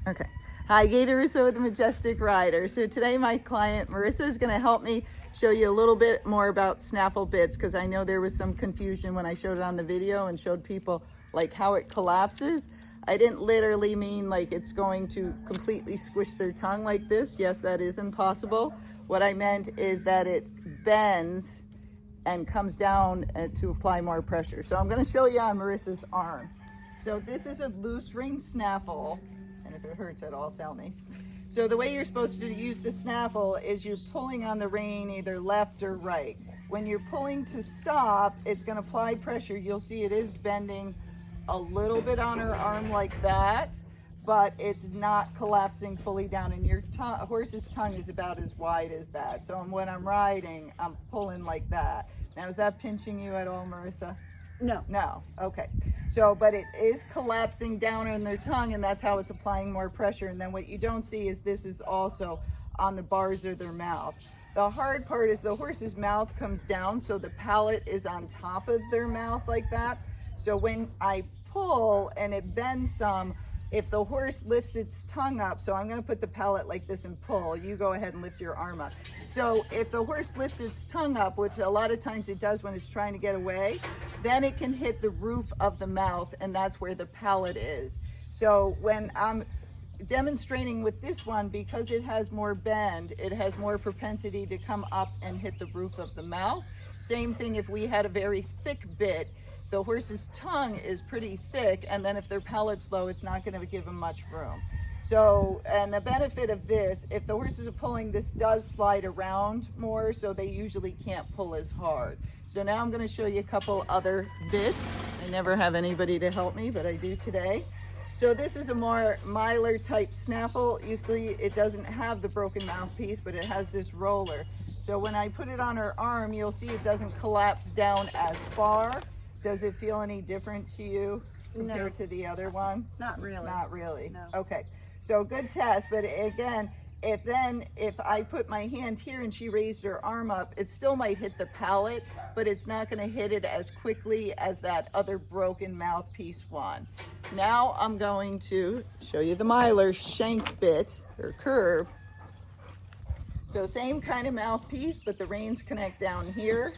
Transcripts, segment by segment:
Okay. Hi, Gaye DeRusso with the Majestic Rider. So today my client Marissa is going to help me show you a little bit more about snaffle bits, because I know there was some confusion when I showed it on the video and showed people like how it collapses. I didn't literally mean like it's going to completely squish their tongue like this. Yes, that is impossible. What I meant is that it bends and comes down to apply more pressure. So I'm going to show you on Marissa's arm. So this is a loose ring snaffle. And if it hurts at all, tell me. So the way you're supposed to use the snaffle is you're pulling on the rein either left or right. When you're pulling to stop, it's going to apply pressure. You'll see it is bending a little bit on her arm like that, but it's not collapsing fully down. And your horse's tongue is about as wide as that. So when I'm riding, I'm pulling like that. Now, is that pinching you at all, Marissa? No. No. Okay. So, but it is collapsing down on their tongue, and that's how it's applying more pressure. And then what you don't see is this is also on the bars of their mouth. The hard part is the horse's mouth comes down, so the palate is on top of their mouth like that. So when I pull and it bends some, if the horse lifts its tongue up, so I'm going to put the palate like this and pull, you go ahead and lift your arm up. So if the horse lifts its tongue up, which a lot of times it does when it's trying to get away, then it can hit the roof of the mouth, and that's where the palate is. So when I'm demonstrating with this one, because it has more bend, it has more propensity to come up and hit the roof of the mouth. Same thing if we had a very thick bit. The horse's tongue is pretty thick, and then if their palate's low, it's not going to give them much room. So, and the benefit of this, if the horses are pulling, this does slide around more, so they usually can't pull as hard. So now I'm going to show you a couple other bits. I never have anybody to help me, but I do today. So this is a more miler type snaffle. Usually it doesn't have the broken mouthpiece, but it has this roller. So when I put it on her arm, you'll see it doesn't collapse down as far. Does it feel any different to you compared to the other one? Not really. Not really. No. Okay. So good test, but again, if I put my hand here and she raised her arm up, it still might hit the palate, but it's not going to hit it as quickly as that other broken mouthpiece one. Now I'm going to show you the miler shank bit or curve. So same kind of mouthpiece, but the reins connect down here.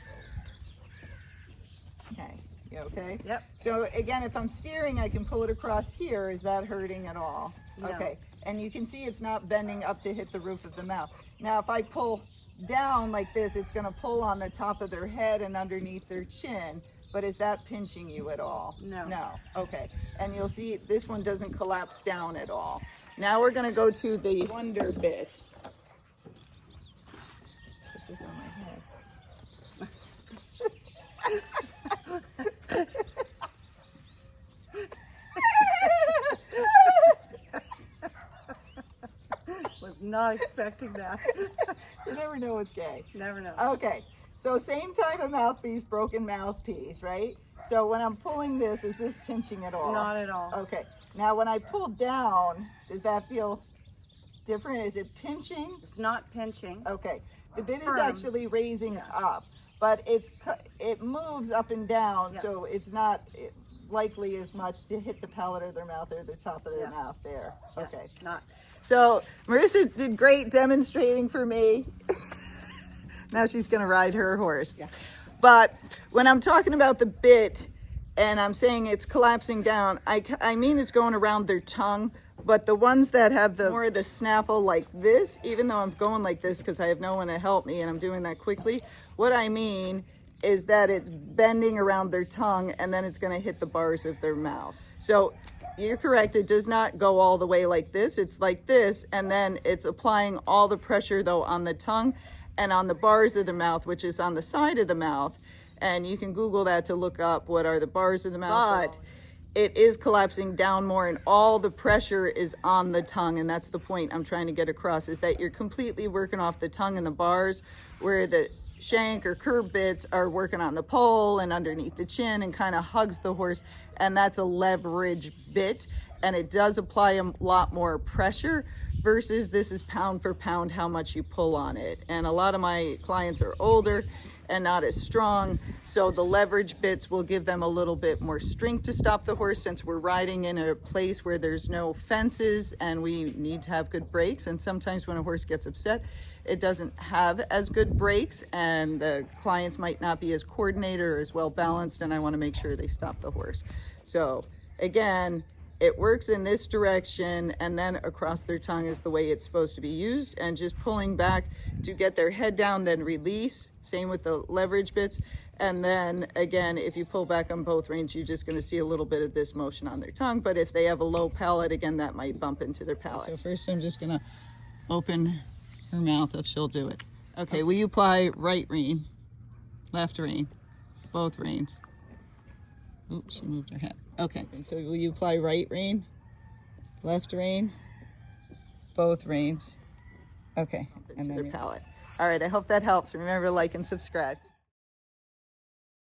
Okay. You okay? Yep. So again, if I'm steering, I can pull it across here. Is that hurting at all? No. Okay. And you can see it's not bending up to hit the roof of the mouth. Now, if I pull down like this, it's going to pull on the top of their head and underneath their chin. But is that pinching you at all? No. No. Okay. And you'll see this one doesn't collapse down at all. Now we're going to go to the wonder bit. Put this on my head. Was not expecting that. You never know with Gaye. Never know. Okay, so same type of mouthpiece, broken mouthpiece, right? So when I'm pulling this, is this pinching at all? Not at all. Okay, now when I pull down, does that feel different? Is it pinching? It's not pinching. Okay, the It's bit firm. is actually raising up, but it moves up and down, so it's not likely as much to hit the palate of their mouth or the top of their mouth there. Yeah, Okay. not. So Marissa did great demonstrating for me. Now she's going to ride her horse. Yeah. But when I'm talking about the bit and I'm saying it's collapsing down, I mean it's going around their tongue. But the ones that have the more of the snaffle like this, even though I'm going like this because I have no one to help me and I'm doing that quickly, what I mean is that it's bending around their tongue and then it's going to hit the bars of their mouth. So you're correct, it does not go all the way like this. It's like this, and then it's applying all the pressure though on the tongue and on the bars of the mouth, which is on the side of the mouth. And you can Google that to look up what are the bars of the mouth. But it is collapsing down more, and all the pressure is on the tongue. And that's the point I'm trying to get across, is that you're completely working off the tongue and the bars, where the shank or curb bits are working on the pole and underneath the chin and kind of hugs the horse. And that's a leverage bit, and it does apply a lot more pressure versus this is pound for pound how much you pull on it. And a lot of my clients are older and not as strong. So the leverage bits will give them a little bit more strength to stop the horse, since we're riding in a place where there's no fences and we need to have good brakes. And sometimes when a horse gets upset, it doesn't have as good brakes, and the clients might not be as coordinated or as well balanced, and I want to make sure they stop the horse. So again, it works in this direction, and then across their tongue is the way it's supposed to be used, and just pulling back to get their head down, then release. Same with the leverage bits. And then again, if you pull back on both reins, you're just going to see a little bit of this motion on their tongue. But if they have a low palate, again, that might bump into their palate. So first I'm just going to open her mouth if she'll do it. Okay, will you apply right rein, left rein, both reins? Oops, she moved her head. Okay, and so will you apply right rein, left rein, both reins? Okay, and then their palate. All right, I hope that helps. Remember, like and subscribe.